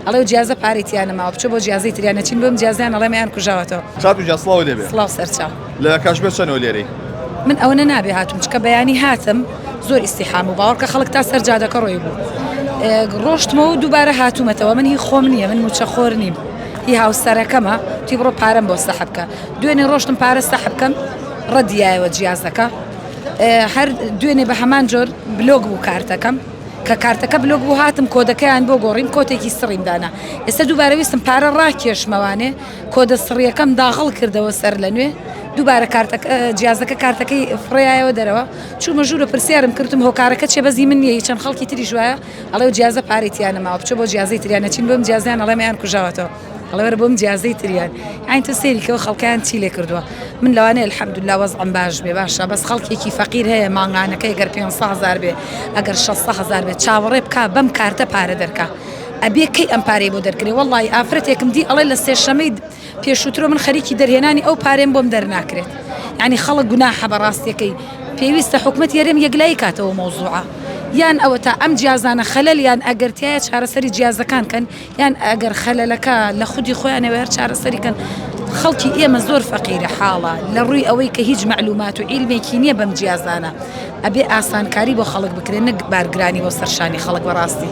ئەڵێ جیازە پارێتیانەماوە بچۆ بۆ جیازەی تریانە چین بۆم جیازیان ئەڵێمەیان کوژاوەتەوە کاتوجا سڵاو دەبێت سڵاو سەرچاو لە کاشمێر چەنەوە لێرەی من ئەوەنە نابێ هاتوم چکە بەیانی هاتم زۆر ئیسیحام و باوەڕکە خەڵک تا سەر جادەکە ڕۆی بوو ڕۆشتمەوە دووبارە هاتوومەتەوە من هی خۆم نییە من موچەخۆر نیم هی هاوسەرەکەمە توی بڕۆ پارەم بۆ سەحب بکە دوێنێ ڕۆشتم پارە سەحب بکەم ڕەدیایەوە جیازەکە هەر دوێنێ بە هەمان جۆر بلۆگ بوو کارتەکەم کە کارتەکە بلۆگ بوو هاتم کۆدەکەیان بۆ گۆڕیم کۆتێکی سڕیمدانا ئێستا دووبارە ویستم پارە ڕاکێشمەوانێ کۆدە سڕیەکەم داغڵ کردەوە سەر لە نوێ دووبارە جیازەکە کارتەکەی فڕیایەوە دەرەوە چوومە ژوورە پرسیارم کردم هۆکارەکە چێبەزی من نییە چەند خەڵکی تری ژوایە ئەڵێ جیازە پارێتیانەماوە بچۆ بۆ جیازەی تریانە چین بۆم جیازیان ئەڵێمەیان کوژاوەتەوە ئەڵێوەرە بۆم جیازەی تریان ئاین تۆ سێریکەوە خەڵکیان چی لێ کردووە من لەوانەیە الحەمدوللا وەزعم باش بێ باشە بەس خەڵکێکی فەقیر هەیە ماڵانەکەی ئەگەر 500,000 بێ ئەگەر 600,000 بێت چاوەڕێ بکە بەم کارتە پارە دەرکا ئەبێ کەی ئەم پارەی بۆ دەرکرێ وەڵڵی ئافرەتێکم دی ئەڵێ لە سێشەمەی پێشووترۆ من خەریکی دەرهێنانی ئەو پارێم بۆم دەرناکرێت یعنی خەڵک گوناحە بەڕاستیەکەی پێویستە حکومەت یارێم یەکلایی کاتەوە مۆزوعە یان ئەوە تا ئەم جیازانە خەلەل یان ئەگەرتیایە چارەسەری جیازەکان کەن یان ئەگەر خەلەلەکە لە خودی خۆیانەوە هەر چارەسەری کەن خەڵکی ئێمە زۆر فەقیرە حاڵە لە ڕووی ئەوەی کە هیچ معلومات و عیلمێکی نییە بەم جیازانە ئەبێ ئاسانکاری بۆ خەڵک بکرێن نەک بارگرانی بۆ سەرشانی خەڵک بەڕاستی